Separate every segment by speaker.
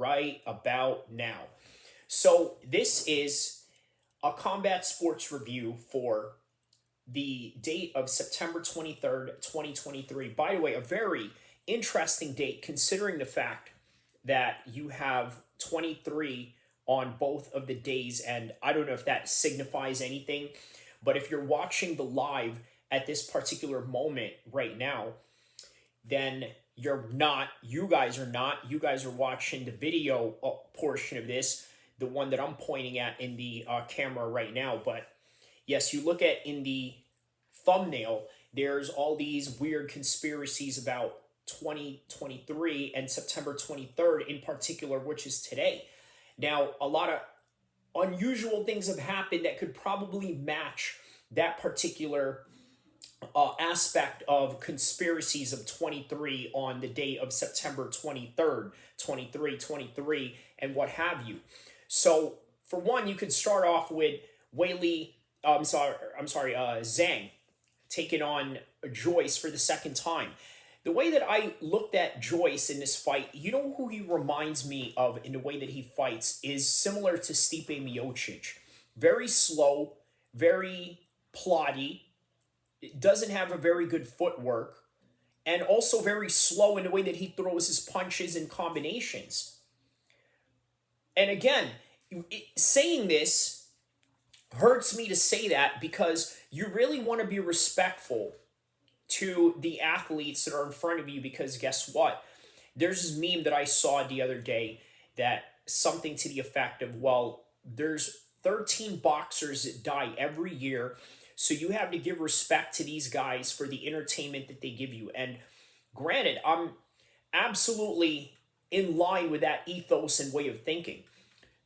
Speaker 1: right about now. So, this is a combat sports review for the date of September 23rd, 2023. By the way, a very interesting date considering the fact that you have 23 on both of the days. And I don't know if that signifies anything, but if you're watching the live at this particular moment right now, then you guys are watching the video portion of this, the one that I'm pointing at in the camera right now. But yes, you look at in the thumbnail, there's all these weird conspiracies about 2023 and September 23rd in particular, which is today. Now, a lot of unusual things have happened that could probably match that particular aspect of conspiracies of 23 on the day of September 23rd, 23, and what have you. So, for one, you could start off with Whaley, Zhang taking on Joyce for the second time. The way that I looked at Joyce in this fight, you know who he reminds me of in the way that he fights is similar to Stipe Miocic. Very slow, very plotty, doesn't have a very good footwork, and also very slow in the way that he throws his punches and combinations. And again, saying this hurts me to say that because you really want to be respectful to the athletes that are in front of you, because guess what? There's this meme that I saw the other day that something to the effect of, well, there's 13 boxers that die every year, so you have to give respect to these guys for the entertainment that they give you. And granted, I'm absolutely in line with that ethos and way of thinking.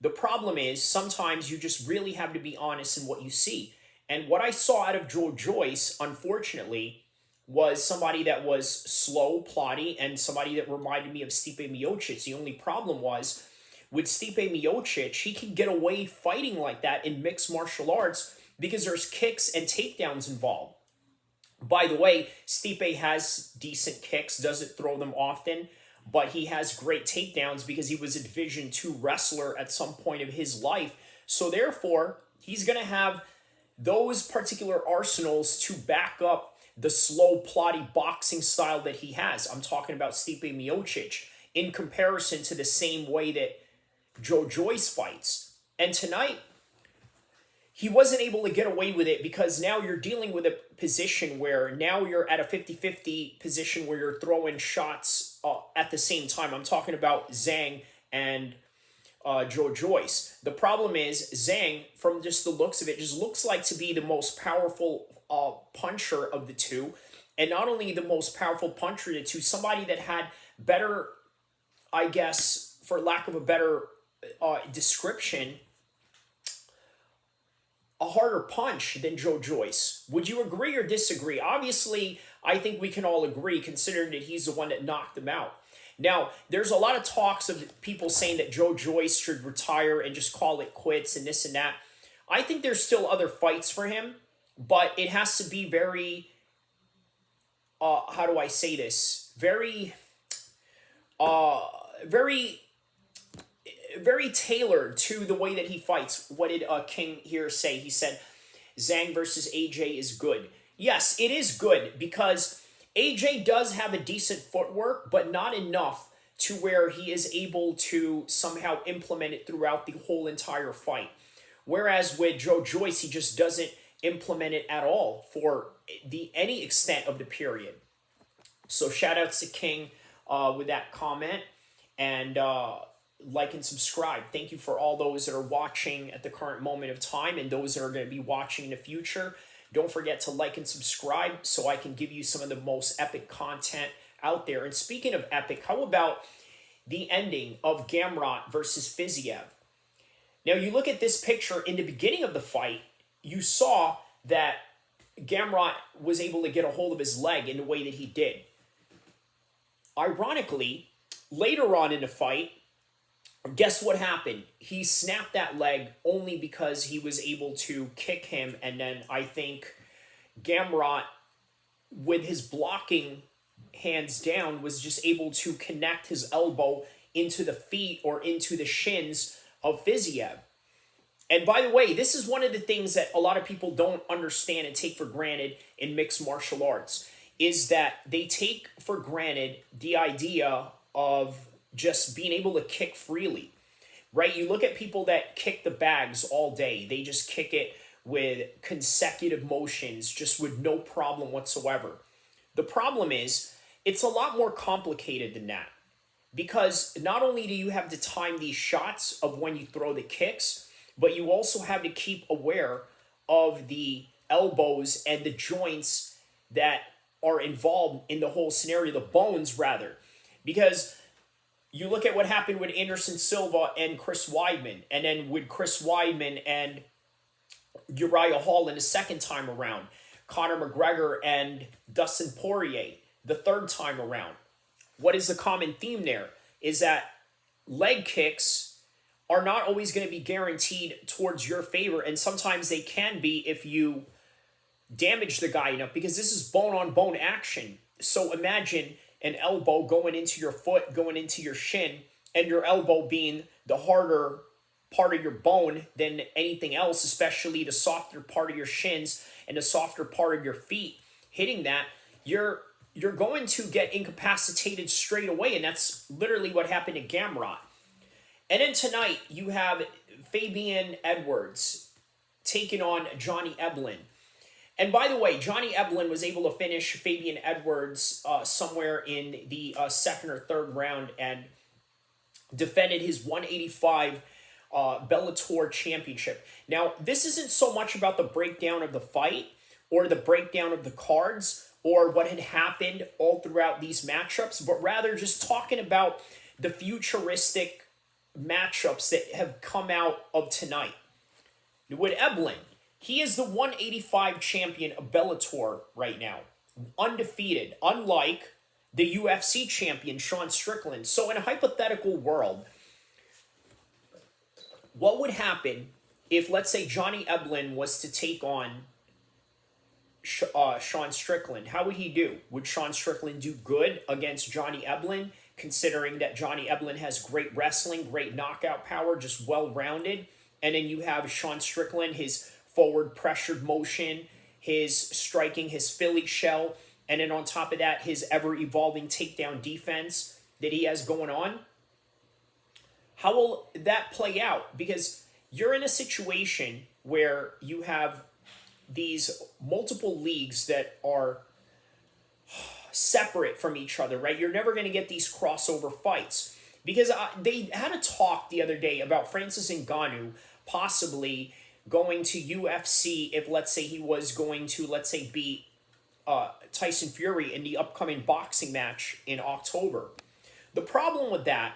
Speaker 1: The problem is sometimes you just really have to be honest in what you see. And what I saw out of Joe Joyce, unfortunately, was somebody that was slow, plotty, and somebody that reminded me of Stipe Miocic. The only problem was with Stipe Miocic, he can get away fighting like that in mixed martial arts because there's kicks and takedowns involved. By the way, Stipe has decent kicks, doesn't throw them often, but he has great takedowns because he was a Division II wrestler at some point of his life. So therefore, he's going to have those particular arsenals to back up the slow, plotty boxing style that he has. I'm talking about Stipe Miocic in comparison to the same way that Joe Joyce fights. And tonight, he wasn't able to get away with it because now you're dealing with a position where now you're at a 50-50 position where you're throwing shots at the same time. I'm talking about Zhang and Joe Joyce. The problem is Zhang, from just the looks of it, just looks like to be the most powerful puncher of the two. And not only the most powerful puncher of the two, somebody that had better, I guess, for lack of a better description, a harder punch than Joe Joyce. Would you agree or disagree? Obviously, I think we can all agree, considering that he's the one that knocked him out. Now, there's a lot of talks of people saying that Joe Joyce should retire and just call it quits and this and that. I think there's still other fights for him, but it has to be very, how do I say this? Very very tailored to the way that he fights. What did King here say? He said, Zhang versus AJ is good. Yes, it is good because AJ does have a decent footwork, but not enough to where he is able to somehow implement it throughout the whole entire fight. Whereas with Joe Joyce, he just doesn't implement it at all for any extent of the period. So shout outs to King with that comment. And like and subscribe. Thank you for all those that are watching at the current moment of time and those that are going to be watching in the future. Don't forget to like and subscribe so I can give you some of the most epic content out there. And speaking of epic, how about the ending of Gamrot versus Fiziev? Now, you look at this picture in the beginning of the fight, you saw that Gamrot was able to get a hold of his leg in the way that he did. Ironically, later on in the fight, guess what happened? He snapped that leg only because he was able to kick him, and then I think Gamrot, with his blocking hands down, was just able to connect his elbow into the feet or into the shins of Fiziev. And by the way, this is one of the things that a lot of people don't understand and take for granted in mixed martial arts, is that they take for granted the idea of just being able to kick freely, right? You look at people that kick the bags all day, they just kick it with consecutive motions, just with no problem whatsoever. The problem is, it's a lot more complicated than that, because not only do you have to time these shots of when you throw the kicks, but you also have to keep aware of the elbows and the joints that are involved in the whole scenario, the bones rather. Because you look at what happened with Anderson Silva and Chris Weidman, and then with Chris Weidman and Uriah Hall in the second time around, Conor McGregor and Dustin Poirier the third time around. What is the common theme there? Is that leg kicks are not always going to be guaranteed towards your favor, and sometimes they can be if you damage the guy enough, because this is bone on bone action. So imagine an elbow going into your foot, going into your shin, and your elbow being the harder part of your bone than anything else, especially the softer part of your shins and the softer part of your feet. Hitting that, you're going to get incapacitated straight away, and that's literally what happened to Gamrot. And then tonight, you have Fabian Edwards taking on Johnny Eblen. And by the way, Johnny Eblen was able to finish Fabian Edwards somewhere in the second or third round and defended his 185 Bellator championship. Now, this isn't so much about the breakdown of the fight or the breakdown of the cards or what had happened all throughout these matchups, but rather just talking about the futuristic matchups that have come out of tonight. With Eblen, he is the 185 champion of Bellator right now, undefeated, unlike the UFC champion Sean Strickland. So in a hypothetical world, what would happen if, let's say, Johnny Eblen was to take on Sean Strickland? How would he do? Would Sean Strickland do good against Johnny Eblen, considering that Johnny Eblen has great wrestling, great knockout power, just well-rounded? And then you have Sean Strickland, his forward pressured motion, his striking, his Philly shell, and then on top of that, his ever-evolving takedown defense that he has going on. How will that play out? Because you're in a situation where you have these multiple leagues that are separate from each other, right? You're never going to get these crossover fights. Because they had a talk the other day about Francis Ngannou possibly going to UFC if, let's say, he was going to, let's say, beat Tyson Fury in the upcoming boxing match in October. The problem with that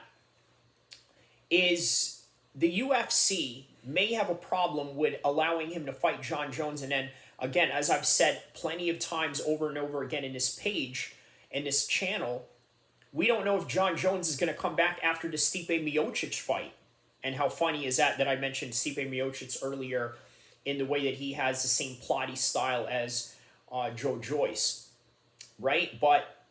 Speaker 1: is the UFC may have a problem with allowing him to fight Jon Jones. And then, again, as I've said plenty of times over and over again in this page, in this channel, we don't know if Jon Jones is going to come back after the Stipe Miocic fight. And how funny is that I mentioned Stipe Miocic earlier in the way that he has the same plotty style as Joe Joyce, right? But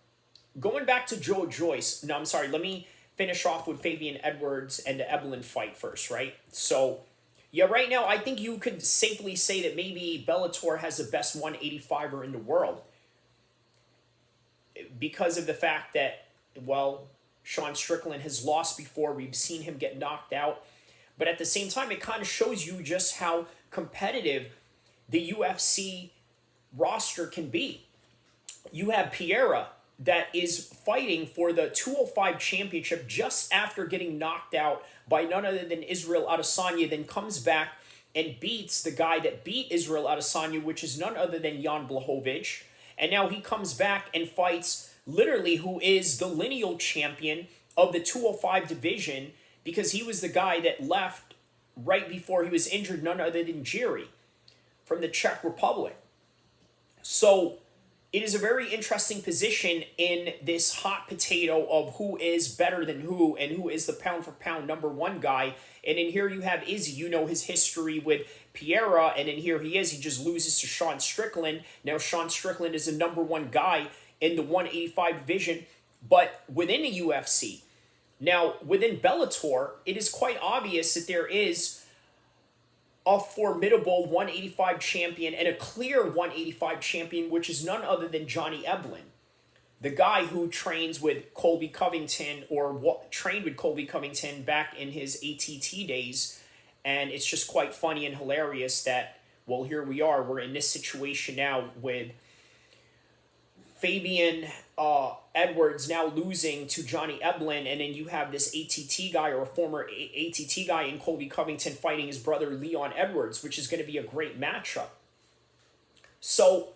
Speaker 1: going back to Joe Joyce, no, I'm sorry, let me finish off with Fabian Edwards and the Eblen fight first, right? So, yeah, right now, I think you could safely say that maybe Bellator has the best 185er in the world because of the fact that, well, Sean Strickland has lost before. We've seen him get knocked out. But at the same time, it kind of shows you just how competitive the UFC roster can be. You have Pereira that is fighting for the 205 championship just after getting knocked out by none other than Israel Adesanya, then comes back and beats the guy that beat Israel Adesanya, which is none other than Jan Blachowicz. And now he comes back and fights literally who is the lineal champion of the 205 division, because he was the guy that left right before he was injured, none other than Jiri from the Czech Republic. So it is a very interesting position in this hot potato of who is better than who and who is the pound-for-pound number one guy. And in here you have Izzy. You know his history with Pereira, and in here he is. He just loses to Sean Strickland. Now Sean Strickland is the number one guy in the 185 division. But within the UFC, Now, within Bellator, it is quite obvious that there is a formidable 185 champion and a clear 185 champion, which is none other than Johnny Eblen, the guy who trains with Colby Covington, or trained with Colby Covington back in his ATT days. And it's just quite funny and hilarious that, well, here we are. We're in this situation now with Fabian Edwards now losing to Johnny Eblen, and then you have this ATT guy, or a former ATT guy, in Colby Covington fighting his brother Leon Edwards, which is going to be a great matchup. So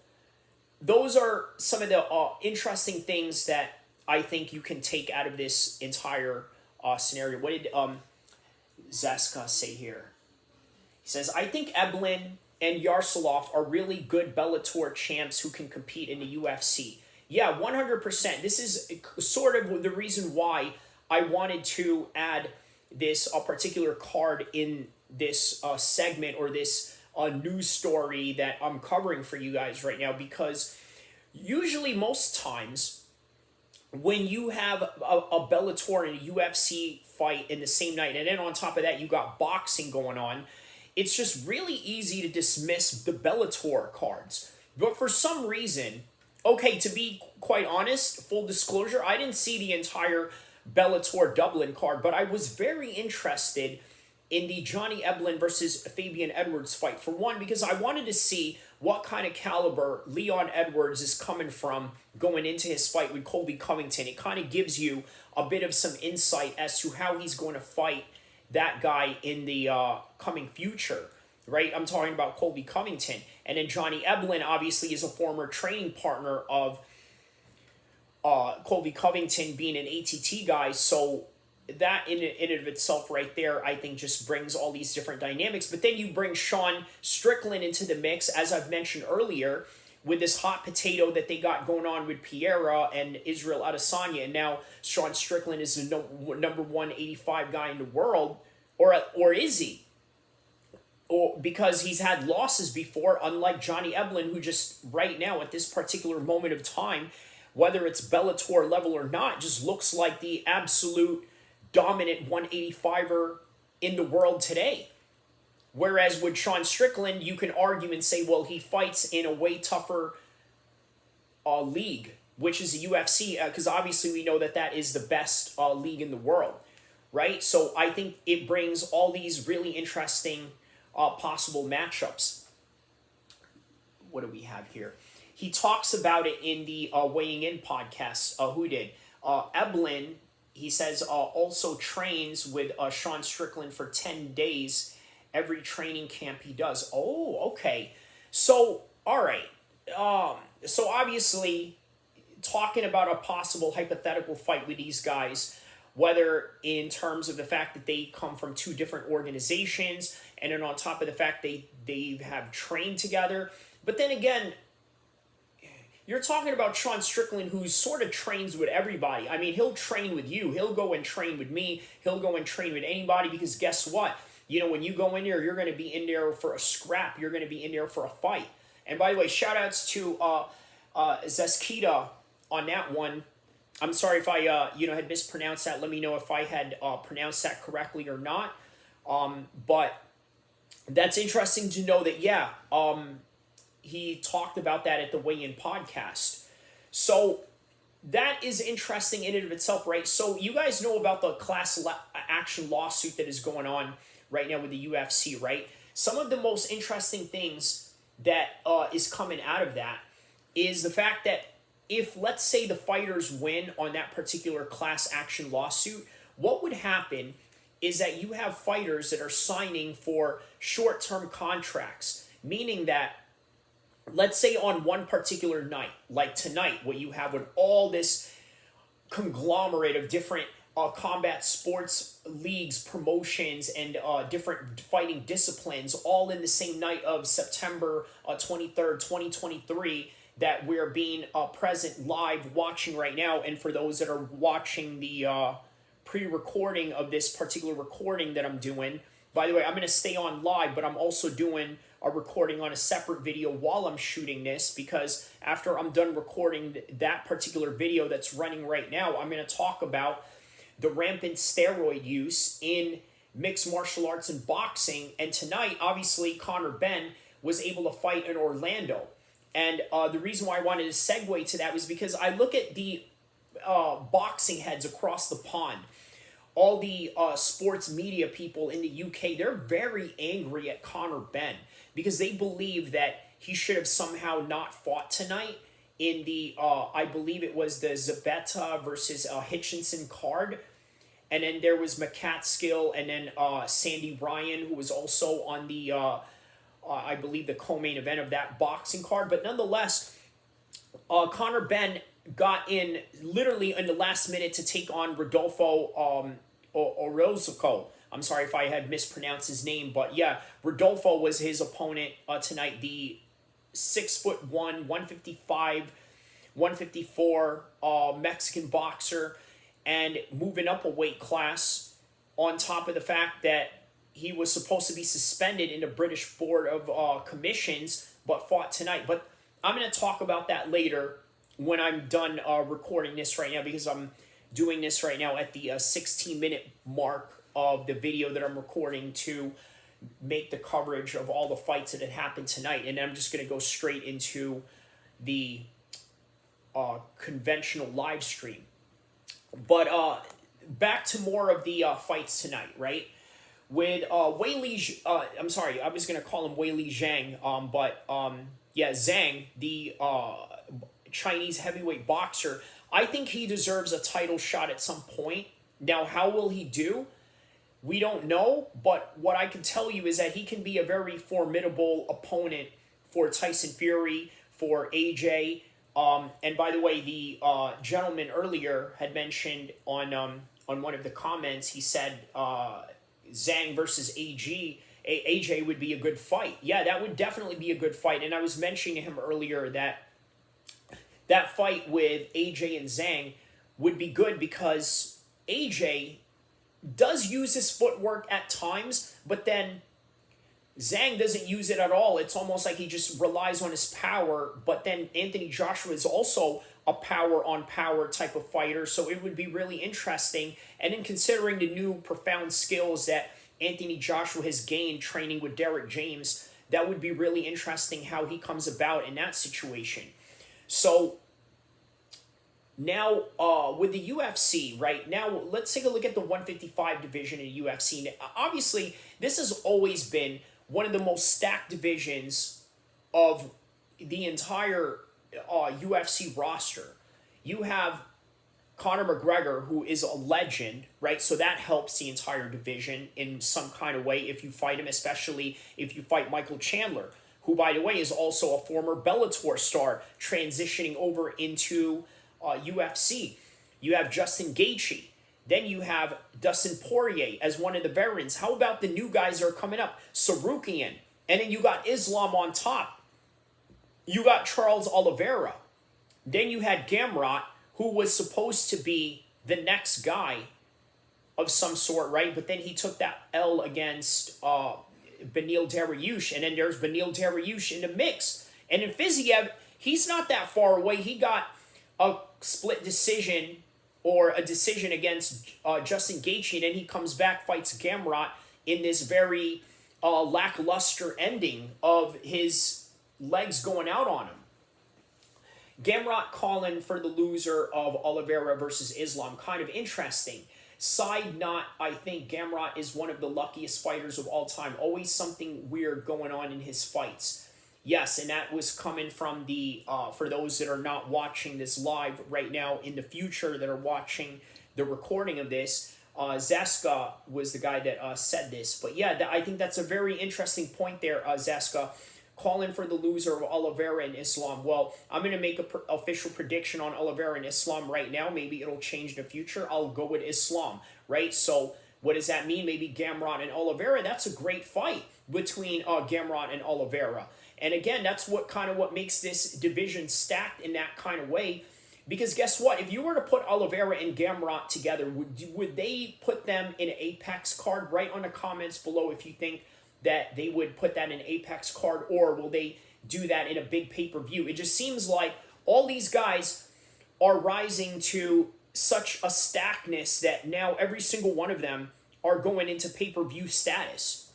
Speaker 1: those are some of the interesting things that I think you can take out of this entire scenario. What did Zeska say here? He says, I think Eblen and Yarsilov are really good Bellator champs who can compete in the UFC. Yeah, 100%. This is sort of the reason why I wanted to add this particular card in this segment, or this news story that I'm covering for you guys right now, because usually most times when you have a Bellator and a UFC fight in the same night, and then on top of that you got boxing going on, it's just really easy to dismiss the Bellator cards. But for some reason, okay, to be quite honest, full disclosure, I didn't see the entire Bellator Dublin card, but I was very interested in the Johnny Eblen versus Fabian Edwards fight. For one, because I wanted to see what kind of caliber Leon Edwards is coming from going into his fight with Colby Covington. It kind of gives you a bit of some insight as to how he's going to fight that guy in the coming future, right? I'm talking about Colby Covington. And then Johnny Eblen obviously is a former training partner of Colby Covington, being an ATT guy. So that in and of itself right there, I think just brings all these different dynamics. But then you bring Sean Strickland into the mix, as I've mentioned earlier, with this hot potato that they got going on with Piera and Israel Adesanya. And now Sean Strickland is the number 185 guy in the world. Or is he? Or because he's had losses before, unlike Johnny Eblen, who just right now at this particular moment of time, whether it's Bellator level or not, just looks like the absolute dominant 185er in the world today. Whereas with Sean Strickland, you can argue and say, well, he fights in a way tougher league, which is the UFC, because obviously we know that that is the best league in the world, right? So I think it brings all these really interesting possible matchups. What do we have here? He talks about it in the Weighing In podcast. Who did? Eblen, he says, also trains with Sean Strickland for 10 days every training camp he does. Oh, okay. So, all right. So obviously, talking about a possible hypothetical fight with these guys, whether in terms of the fact that they come from two different organizations, and then on top of the fact they have trained together. But then again, you're talking about Sean Strickland, who sort of trains with everybody. I mean, he'll train with you. He'll go and train with me. He'll go and train with anybody, because guess what? You know, when you go in there, you're going to be in there for a scrap. You're going to be in there for a fight. And by the way, shout outs to Zeskita on that one. I'm sorry if I had mispronounced that. Let me know if I had pronounced that correctly or not. But that's interesting to know that, yeah, he talked about that at the Weigh In podcast. So that is interesting in and of itself, right? So you guys know about the class action lawsuit that is going on right now with the UFC, right? Some of the most interesting things that is coming out of that is the fact that if, let's say, the fighters win on that particular class action lawsuit, what would happen is that you have fighters that are signing for short-term contracts, meaning that, let's say on one particular night, like tonight, what you have with all this conglomerate of different combat sports leagues, promotions, and different fighting disciplines, all in the same night of September 23rd, 2023, that we're being present live watching right now. And for those that are watching the pre-recording of this particular recording that I'm doing, by the way, I'm going to stay on live, but I'm also doing a recording on a separate video while I'm shooting this, because after I'm done recording that particular video that's running right now, I'm going to talk about the rampant steroid use in mixed martial arts and boxing. And tonight, obviously, Conor Benn was able to fight in Orlando. And the reason why I wanted to segue to that was because I look at the boxing heads across the pond, all the sports media people in the UK, they're very angry at Conor Benn because they believe that he should have somehow not fought tonight in the, I believe it was the Zabeta versus Hitchinson card. And then there was McCatskill and then Sandy Ryan, who was also on the, I believe, the co-main event of that boxing card. But nonetheless, Conor Benn got in literally in the last minute to take on Rodolfo Orozco. I'm sorry if I had mispronounced his name, but yeah, Rodolfo was his opponent tonight. The 6'1", 155, 154 Mexican boxer, and moving up a weight class, on top of the fact that he was supposed to be suspended in the British Board of Commissions, but fought tonight. But I'm going to talk about that later when I'm done recording this right now, because I'm doing this right now at the 16-minute mark of the video that I'm recording to make the coverage of all the fights that had happened tonight. And I'm just going to go straight into the conventional live stream. But back to more of the fights tonight, right? With Weili, I'm sorry, I was going to call him Weili Zhang, but yeah, Zhang, the Chinese heavyweight boxer, I think he deserves a title shot at some point. Now, how will he do? We don't know, but what I can tell you is that he can be a very formidable opponent for Tyson Fury, for AJ. And by the way, the gentleman earlier had mentioned on one of the comments, he said Zhang versus AJ would be a good fight. Yeah, that would definitely be a good fight. And I was mentioning to him earlier that that fight with AJ and Zhang would be good because AJ does use his footwork at times, but then Zhang doesn't use it at all. It's almost like he just relies on his power, but then Anthony Joshua is also a power-on-power type of fighter, so it would be really interesting. And in considering the new profound skills that Anthony Joshua has gained training with Derek James, that would be really interesting how he comes about in that situation. So now with the UFC, right now, let's take a look at the 155 division in the UFC. Obviously, this has always been one of the most stacked divisions of the entire UFC roster. You have Conor McGregor, who is a legend, right? So that helps the entire division in some kind of way if you fight him, especially if you fight Michael Chandler, who, by the way, is also a former Bellator star transitioning over into UFC. You have Justin Gaethje. Then you have Dustin Poirier as one of the veterans. How about the new guys that are coming up? Sarukian. And then you got Islam on top. You got Charles Oliveira. Then you had Gamrot, who was supposed to be the next guy of some sort, right? But then he took that L against Beneil Dariush. And then there's Beneil Dariush in the mix. And in Fiziev, he's not that far away. He got a split decision or a decision against Justin Gaethje, and then he comes back, fights Gamrot in this very lackluster ending of his legs going out on him. Gamrot calling for the loser of Oliveira versus Islam. Kind of interesting. Side note, I think Gamrot is one of the luckiest fighters of all time. Always something weird going on in his fights. Yes, and that was coming from the, for those that are not watching this live right now, in the future that are watching the recording of this, Zeska was the guy that said this. But yeah, I think that's a very interesting point there, Zeska, calling for the loser of Oliveira and Islam. Well, I'm going to make an official prediction on Oliveira and Islam right now. Maybe it'll change in the future. I'll go with Islam, right? So what does that mean? Maybe Gamrot and Oliveira. That's a great fight between Gamrot and Oliveira. And again, that's what makes this division stacked in that kind of way. Because guess what? If you were to put Oliveira and Gamrot together, would they put them in an Apex card? Write on the comments below if you think that they would put that in an Apex card, or will they do that in a big pay-per-view? It just seems like all these guys are rising to such a stackness that now every single one of them are going into pay-per-view status,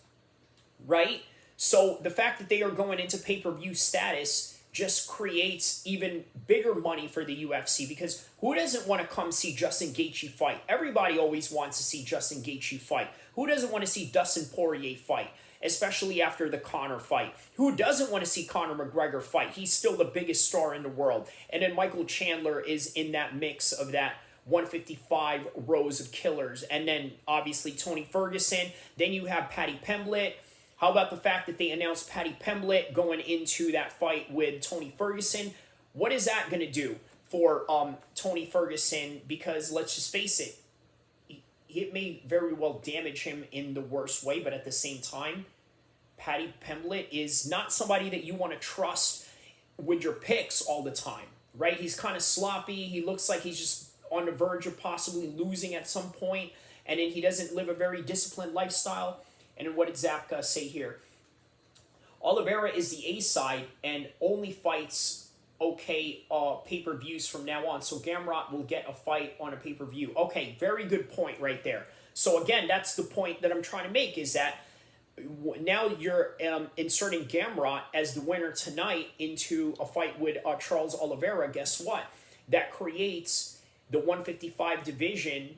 Speaker 1: right? So the fact that they are going into pay-per-view status just creates even bigger money for the UFC, because who doesn't want to come see Justin Gaethje fight? Everybody always wants to see Justin Gaethje fight. Who doesn't want to see Dustin Poirier fight? Especially after the Conor fight. Who doesn't want to see Conor McGregor fight? He's still the biggest star in the world. And then Michael Chandler is in that mix of that 155 rows of killers. And then obviously Tony Ferguson. Then you have Paddy Pimblett. How about the fact that they announced Paddy Pimblett going into that fight with Tony Ferguson? What is that going to do for Tony Ferguson? Because let's just face it, it may very well damage him in the worst way, but at the same time, Paddy Pimblett is not somebody that you want to trust with your picks all the time, right? He's kind of sloppy. He looks like he's just on the verge of possibly losing at some point, and then he doesn't live a very disciplined lifestyle. And then what did Zach say here? Oliveira is the A side and only fights pay-per-views from now on. So Gamrot will get a fight on a pay-per-view. Okay, very good point right there. So again, that's the point that I'm trying to make, is that now you're inserting Gamrot as the winner tonight into a fight with Charles Oliveira. Guess what? That creates the 155 division,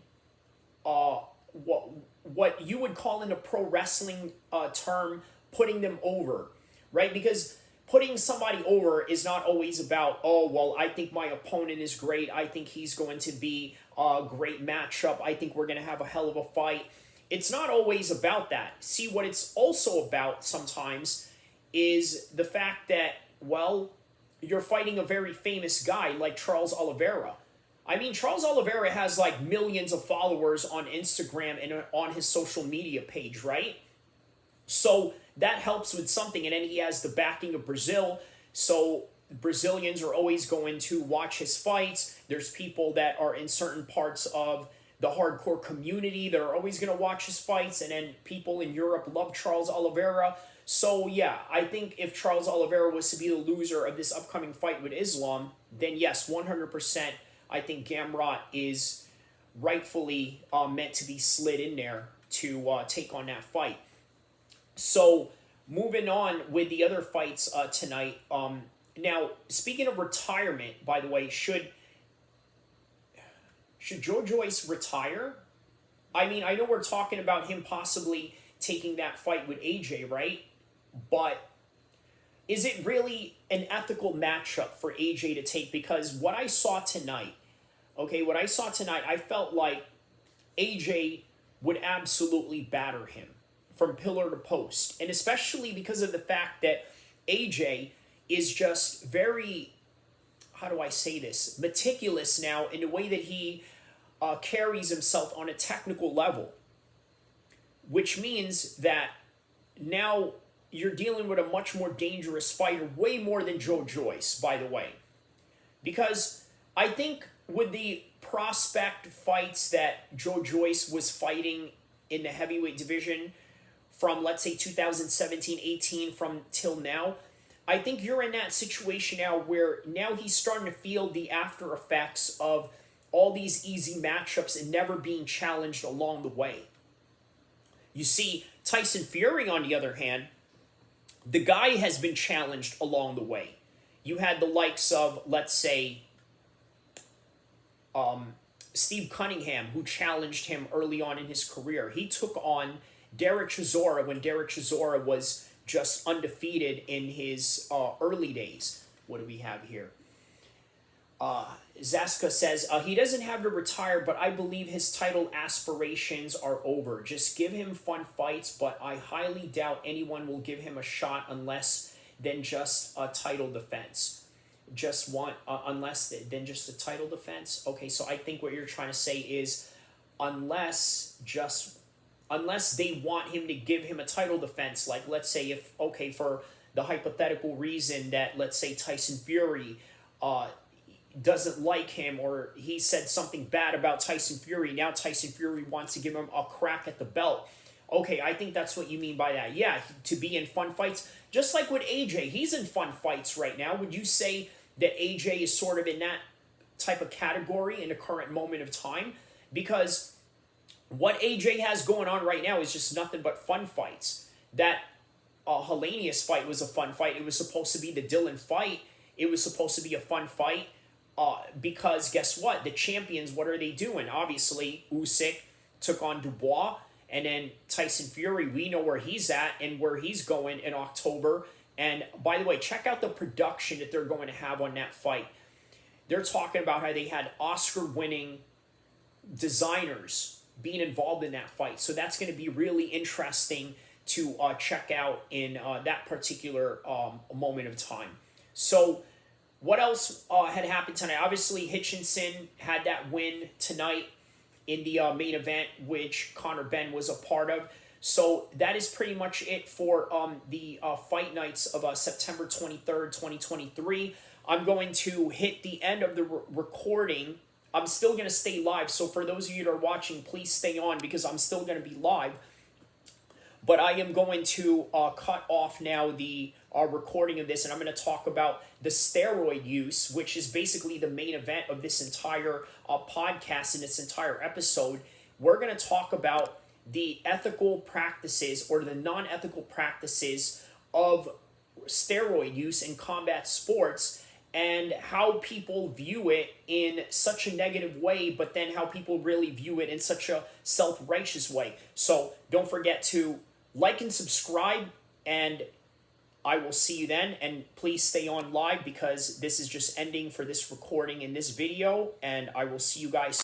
Speaker 1: what you would call in a pro wrestling term, putting them over, right? Because putting somebody over is not always about, oh, well, I think my opponent is great. I think he's going to be a great matchup. I think we're going to have a hell of a fight. It's not always about that. See, what it's also about sometimes is the fact that, well, you're fighting a very famous guy like Charles Oliveira. I mean, Charles Oliveira has like millions of followers on Instagram and on his social media page, right? So that helps with something. And then he has the backing of Brazil. So Brazilians are always going to watch his fights. There's people that are in certain parts of the hardcore community that are always going to watch his fights. And then people in Europe love Charles Oliveira. So yeah, I think if Charles Oliveira was to be the loser of this upcoming fight with Islam, then yes, 100%, I think Gamrot is rightfully meant to be slid in there to take on that fight. So moving on with the other fights tonight. Now, speaking of retirement, by the way, should Joe Joyce retire? I mean, I know we're talking about him possibly taking that fight with AJ, right? But is it really an ethical matchup for AJ to take? Because what I saw tonight, I felt like AJ would absolutely batter him from pillar to post. And especially because of the fact that AJ is just very, how do I say this, meticulous now in the way that he carries himself on a technical level. Which means that now you're dealing with a much more dangerous fighter, way more than Joe Joyce, by the way. Because I think with the prospect fights that Joe Joyce was fighting in the heavyweight division from, let's say, 2017-18 from till now, I think you're in that situation now where now he's starting to feel the after effects of all these easy matchups and never being challenged along the way. You see, Tyson Fury, on the other hand, the guy has been challenged along the way. You had the likes of, let's say, Steve Cunningham, who challenged him early on in his career. He took on Derek Chisora when Derek Chisora was just undefeated in his early days. What do we have here? Zaska says, he doesn't have to retire, but I believe his title aspirations are over. Just give him fun fights, but I highly doubt anyone will give him a shot unless then just a title defense. Unless then just a title defense. Okay, so I think what you're trying to say is unless they want him to give him a title defense, like let's say if, okay, for the hypothetical reason that let's say Tyson Fury doesn't like him, or he said something bad about Tyson Fury, now Tyson Fury wants to give him a crack at the belt. Okay, I think that's what you mean by that. Yeah, to be in fun fights. Just like with AJ, he's in fun fights right now. Would you say that AJ is sort of in that type of category in the current moment of time, because what AJ has going on right now is just nothing but fun fights. That Hellenius fight was a fun fight. It was supposed to be the Dylan fight. It was supposed to be a fun fight because guess what? The champions, what are they doing? Obviously, Usyk took on Dubois, and then Tyson Fury, we know where he's at and where he's going in October. And by the way, check out the production that they're going to have on that fight. They're talking about how they had Oscar-winning designers being involved in that fight. So that's going to be really interesting to check out in that particular moment of time. So what else had happened tonight? Obviously, Hitchinson had that win tonight in the main event, which Conor Benn was a part of. So that is pretty much it for the fight nights of September 23rd, 2023. I'm going to hit the end of the recording. I'm still going to stay live. So for those of you that are watching, please stay on because I'm still going to be live. But I am going to cut off now the recording of this, and I'm going to talk about the steroid use, which is basically the main event of this entire podcast and this entire episode. We're going to talk about the ethical practices or the non-ethical practices of steroid use in combat sports and how people view it in such a negative way, but then how people really view it in such a self-righteous way. So don't forget to like and subscribe, and I will see you then. And please stay on live because this is just ending for this recording in this video, and I will see you guys